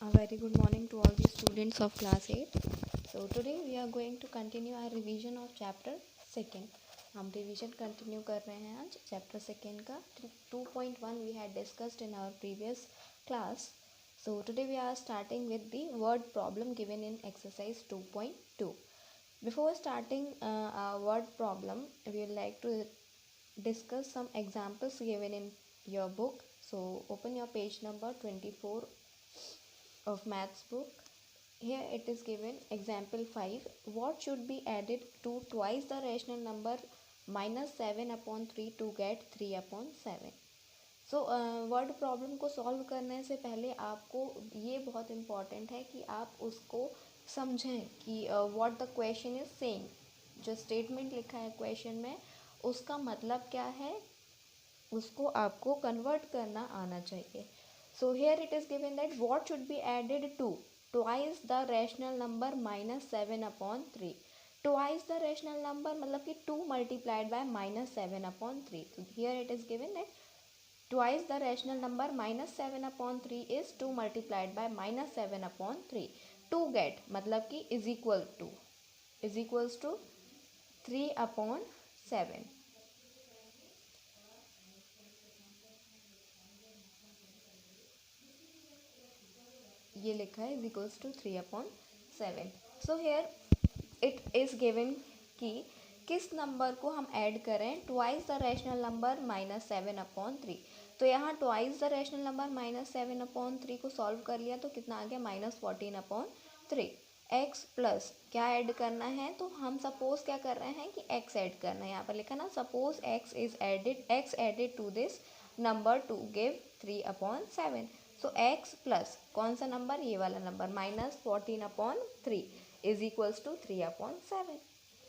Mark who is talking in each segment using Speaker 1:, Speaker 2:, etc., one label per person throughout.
Speaker 1: A very good morning to all the students of class 8. So today we are going to continue our revision of chapter second. हम revision continue कर रहे हैं आज chapter second का 2.1 we had discussed in our previous class. So today we are starting with the word problem given in exercise 2.2. Before starting our word problem, we would like to discuss some examples given in your book. So open your page number 24 of maths book. Here it is given example 5. What should be added to twice the rational number minus 7 upon 3 to get 3 upon 7? So word problem को solve करने से पहले आपको ये बहुत important है कि आप उसको समझें कि what the question is saying. जो स्टेटमेंट लिखा है क्वेश्चन में उसका मतलब क्या है, उसको आपको कन्वर्ट करना आना चाहिए। So here it is given that what should be added to twice the rational number minus 7 upon 3. Twice the rational number मतलब कि 2 multiplied by minus 7 upon 3. So here it is given that twice the rational number minus 7 upon 3 is 2 multiplied by minus 7 upon 3. To get मतलब कि is equals to 3 upon 7. ये लिखा है is equals to 3 upon 7. So here it is given कि किस नंबर को हम ऐड करें twice the rational number minus 7 upon 3. तो यहाँ twice the rational number minus 7 upon 3 को सॉल्व कर लिया तो कितना आ गया माइनस 14 अपॉन 3. एक्स प्लस क्या ऐड करना है, तो हम सपोज क्या कर रहे हैं कि एक्स ऐड करना है. यहाँ पर लिखा ना suppose x added to this number to give 3 upon 7. So x plus कौन सा नंबर, ये वाला number minus 14 upon 3 is equals to 3 upon 7.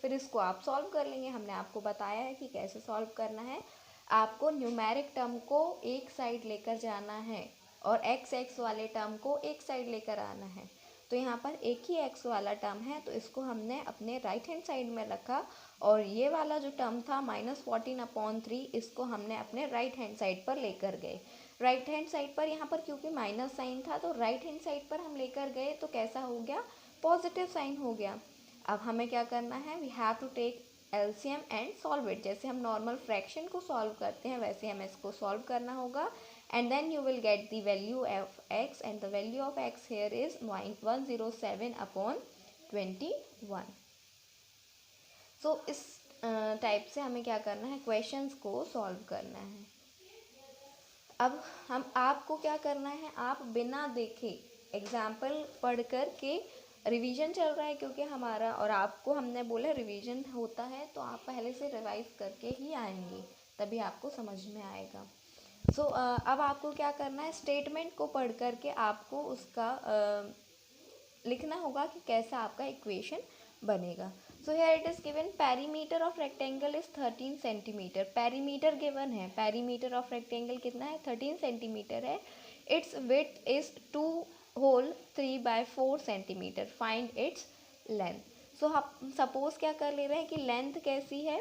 Speaker 1: फिर इसको आप सॉल्व कर लेंगे. हमने आपको बताया है कि कैसे सॉल्व करना है. आपको न्यूमेरिक टर्म को एक साइड लेकर जाना है और एक्स वाले टर्म को एक साइड लेकर आना है. तो यहाँ पर एक ही एक्स वाला टर्म है तो इसको हमने अपने राइट हैंड साइड में रखा और ये वाला जो टर्म था माइनस 14 अपॉन 3 इसको हमने अपने राइट हैंड साइड पर लेकर गए. राइट हैंड साइड पर यहाँ पर क्योंकि माइनस साइन था तो राइट हैंड साइड पर हम लेकर गए तो कैसा हो गया, पॉजिटिव साइन हो गया. अब हमें क्या करना है, we have to take LCM and solve it. जैसे हम नॉर्मल फ्रैक्शन को सॉल्व करते हैं वैसे हमें इसको सॉल्व करना होगा. And then you will get the value of x and the value of x here is 107 upon 21. So इस टाइप से हमें क्या करना है, क्वेश्चंस को सॉल्व करना है. अब आपको क्या करना है, आप बिना देखे एग्जाम्पल पढ़ कर के रिवीजन चल रहा है क्योंकि हमारा, और आपको हमने बोला रिवीजन होता है तो आप पहले से रिवाइज करके ही आएंगे तभी आपको समझ में आएगा. सो अब आपको क्या करना है, स्टेटमेंट को पढ़ कर के आपको उसका लिखना होगा कि कैसा आपका इक्वेशन बनेगा. So here it is given perimeter of rectangle is 13 centimetre. Perimeter given है, पेरीमीटर ऑफ रेक्टेंगल कितना है 13 सेंटीमीटर है. It's width is 2 whole 3/4 centimetre. Find its length. So हम सपोज क्या कर ले रहे हैं कि लेंथ कैसी है,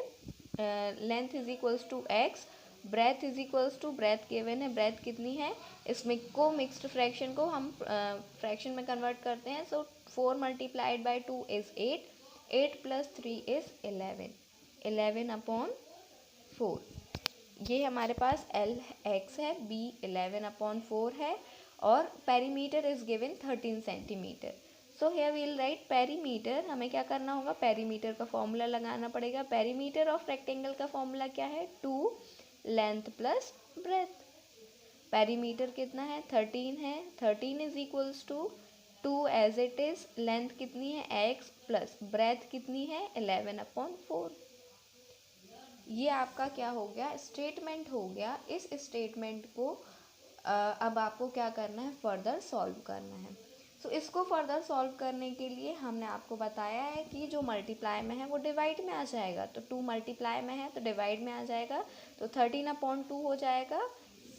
Speaker 1: length is equals to x, breadth is equals to, breadth given है, ब्रेथ कितनी है, इसमें को मिक्स्ड फ्रैक्शन को हम फ्रैक्शन में कन्वर्ट करते हैं. So 4 multiplied by 2 is 8, 8 plus 3 is 11, 11 upon 4. ये हमारे पास एल एक्स है, बी 11 अपॉन 4 है और perimeter is given 13 centimetre. So here will write perimeter. हमें क्या करना होगा, पेरीमीटर का फॉर्मूला लगाना पड़ेगा. पेरीमीटर ऑफ रेक्टेंगल का फॉर्मूला क्या है, 2 लेंथ प्लस ब्रेथ. पेरीमीटर कितना है 13 है, 13 is equals to 2 as it is, length कितनी है एक्स प्लस ब्रेथ कितनी है 11 अपॉन 4. ये आपका क्या हो गया, स्टेटमेंट हो गया. इस स्टेटमेंट को अब आपको क्या करना है, फर्दर सॉल्व करना है. सो इसको फर्दर सॉल्व करने के लिए हमने आपको बताया है कि जो मल्टीप्लाई में है वो डिवाइड में आ जाएगा. तो 2 मल्टीप्लाई में है तो डिवाइड में आ जाएगा. तो 13 अपॉन 2 हो जाएगा.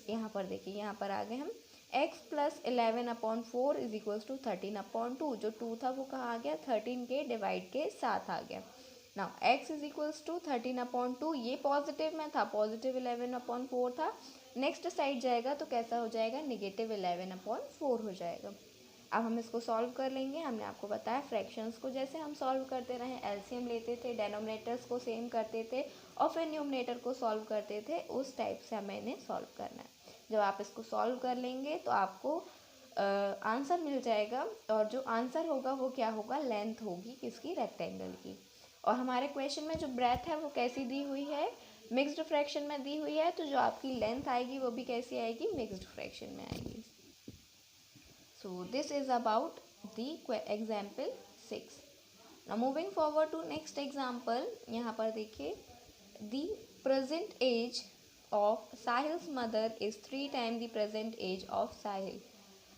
Speaker 1: यहाँ पर देखिए, यहाँ पर आ गए हम, x plus 11 upon 4 is equals to 13 upon 2. जो 2 था वो कहाँ आ गया, 13 के डिवाइड के साथ आ गया. Now x is equals to 13 upon 2, ये पॉजिटिव में था, पॉजिटिव 11 अपॉन 4 था. नेक्स्ट साइड जाएगा तो कैसा हो जाएगा, निगेटिव 11 अपॉन 4 हो जाएगा. अब हम इसको सॉल्व कर लेंगे। हमने आपको बताया फ्रैक्शंस को जैसे हम सॉल्व करते रहे, एलसीएम लेते थे, डेनोमिनेटर्स को सेम करते थे और फिर न्यूमरेटर को सॉल्व करते थे, उस टाइप से हमें इन्हें सॉल्व करना है। जब आप इसको सॉल्व कर लेंगे तो आपको आंसर मिल जाएगा, और जो आंसर होगा वो क्या होगा, लेंथ होगी किसकी, रेक्टेंगल की। और हमारे क्वेश्चन में जो ब्रेथ है वो कैसी दी हुई है, मिक्स्ड फ्रैक्शन में दी हुई है, तो जो आपकी लेंथ आएगी वो भी कैसी आएगी, मिक्स्ड फ्रैक्शन में आएगी। So this is about the example 6. Now moving forward to next example, यहाँ पर देखिए, the present age of Sahil's mother is 3 times the present age of Sahil.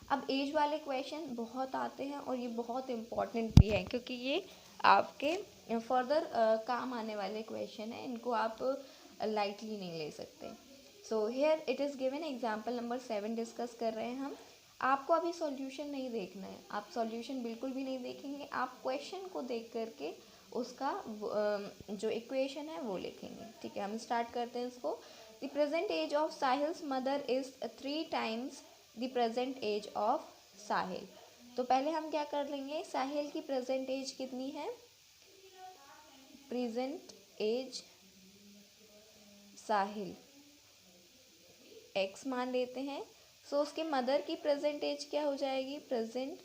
Speaker 1: अब एज वाले क्वेश्चन बहुत आते हैं और ये बहुत इम्पॉर्टेंट भी है, क्योंकि ये आपके फर्दर काम आने वाले क्वेश्चन हैं, इनको आप लाइटली नहीं ले सकते। सो here it is given example number 7 discuss कर रहे हैं हम। आपको अभी सॉल्यूशन नहीं देखना है, आप सॉल्यूशन बिल्कुल भी नहीं देखेंगे, आप क्वेश्चन को देख करके उसका जो इक्वेशन है वो लिखेंगे। ठीक है, हम स्टार्ट करते हैं इसको। The present age of Sahil's mother is 3 times the present age of Sahil. तो पहले हम क्या कर लेंगे, साहिल की प्रेजेंट एज कितनी है, प्रेजेंट एज साहिल x मान लेते हैं। सो उसके मदर की प्रेजेंट एज क्या हो जाएगी, प्रेजेंट,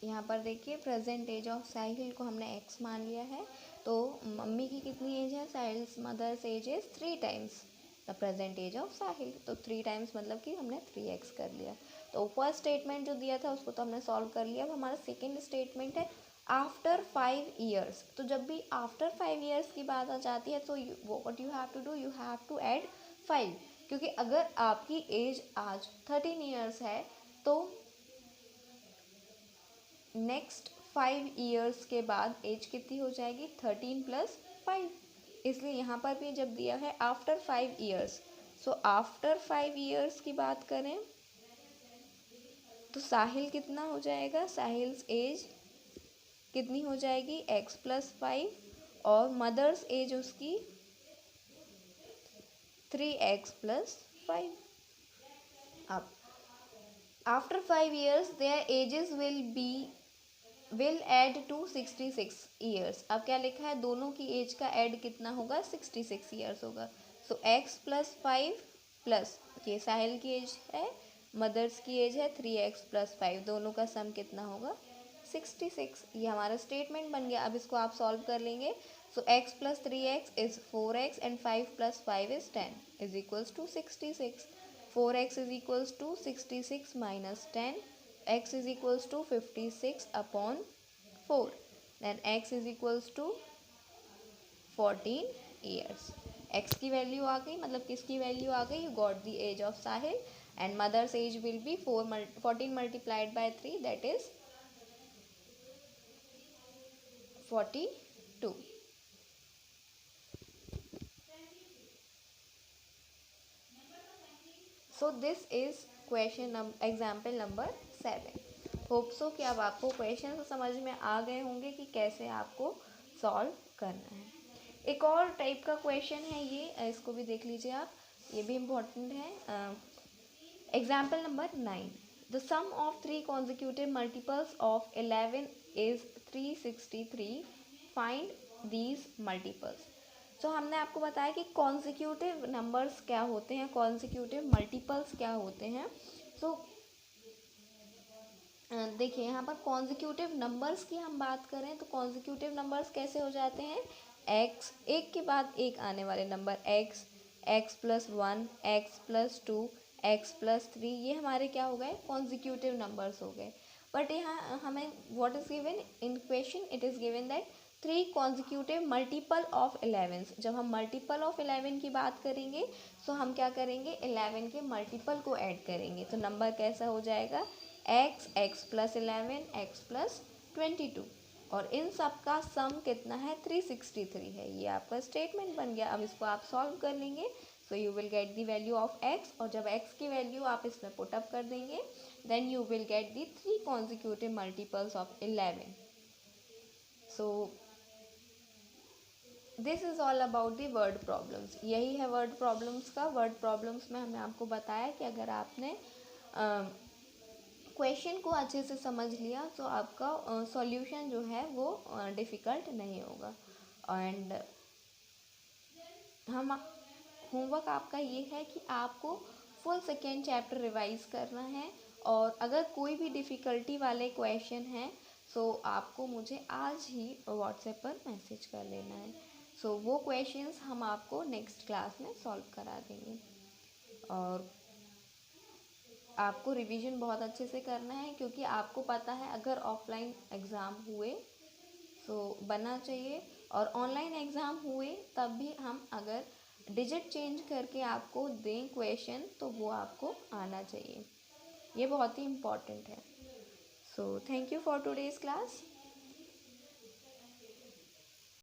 Speaker 1: यहाँ पर देखिए प्रेजेंट एज ऑफ साहिल को हमने x मान लिया है, तो मम्मी की कितनी एज है, Sahil's mother's age is 3 times the present age of Sahil. तो 3 टाइम्स मतलब कि हमने 3x कर लिया। तो फर्स्ट स्टेटमेंट जो दिया था उसको तो हमने सॉल्व कर लिया। अब हमारा सेकेंड स्टेटमेंट है आफ्टर 5 ईयर्स। तो जब भी आफ्टर 5 ईयर्स की बात आ जाती है तो what you have to do, you have to add 5, क्योंकि अगर आपकी एज आज 13 ईयर्स है तो नेक्स्ट 5 ईयर्स के बाद एज कितनी हो जाएगी, 13 + 5। इसलिए यहाँ पर भी जब दिया है after 5 years, so after 5 years की बात करें तो साहिल कितना हो जाएगा, साहिल्स एज कितनी हो जाएगी, x + 5, और मदर्स एज उसकी 3x + 5। अब after 5 years their ages will add to 66 years. अब क्या लिखा है, दोनों की एज का ऐड कितना होगा, 66 ईयर्स होगा। सो x + 5 प्लस ये साहिल की एज है, मदर्स की एज है 3x + 5, दोनों का सम कितना होगा, 66। ये हमारा स्टेटमेंट बन गया। अब इसको आप सॉल्व कर लेंगे। So x + 3x is 4x and 5 + 5 is 10 is equals to 66। 4x is equals to 66 - 10, x is equals to 56/4, then x is equals to 14 years. x की वैल्यू आ गई, मतलब किसकी वैल्यू आ गई, you got the age of Sahil, and mother's age will be 14 multiplied by 3, that is 42. So this is example number 7. Hope so कि अब आपको क्वेश्चन समझ में आ गए होंगे कि कैसे आपको सॉल्व करना है। एक और टाइप का क्वेश्चन है ये, इसको भी देख लीजिए आप, ये भी इम्पोर्टेंट है। Example number 9, the sum of 3 consecutive multiples of 11 is 363, find these multiples. So हमने आपको बताया कि कॉन्जिक्यूटिव नंबर्स क्या होते हैं, कॉन्जिक्यूटिव मल्टीपल्स क्या होते हैं। सो देखिए यहाँ पर कॉन्जिक्यूटिव नंबर्स की हम बात करें तो कॉन्जिक्यूटिव नंबर्स कैसे हो जाते हैं, x एक के बाद एक आने वाले number x, x + 1, x + 2, x + 3, ये हमारे क्या हो गए, कॉन्जिक्यूटिव नंबर्स हो गए। बट यहाँ हमें what is given in question, it is given that 3 consecutive multiple of 11। जब हम मल्टीपल ऑफ 11 की बात करेंगे तो हम क्या करेंगे, 11 के मल्टीपल को ऐड करेंगे, तो नंबर कैसा हो जाएगा, x, x + 11, x + 22, और इन सब का सम कितना है, 363 है। ये आपका स्टेटमेंट बन गया। अब इसको आप सॉल्व कर लेंगे, so you will get the value of x, और जब x की वैल्यू आप इसमें पुट अप कर देंगे then you will get the 3 consecutive multiples of 11। So this is all about the word problems. यही है वर्ड प्रॉब्लम्स का। वर्ड प्रॉब्लम्स में हमने आपको बताया कि अगर आपने क्वेश्चन को अच्छे से समझ लिया तो आपका सॉल्यूशन जो है वो डिफ़िकल्ट नहीं होगा। एंड हम होमवर्क आपका ये है कि आपको फुल सेकेंड चैप्टर रिवाइज करना है, और अगर कोई भी डिफ़िकल्टी वाले क्वेश्चन हैं तो आपको मुझे आज ही व्हाट्सएप पर मैसेज कर लेना है। सो वो क्वेश्चंस हम आपको नेक्स्ट क्लास में सॉल्व करा देंगे। और आपको रिवीजन बहुत अच्छे से करना है, क्योंकि आपको पता है अगर ऑफलाइन एग्ज़ाम हुए तो बनना चाहिए, और ऑनलाइन एग्ज़ाम हुए तब भी हम अगर डिजिट चेंज करके आपको दें क्वेश्चन तो वो आपको आना चाहिए। ये बहुत ही इम्पॉर्टेंट है। So thank you for today's class.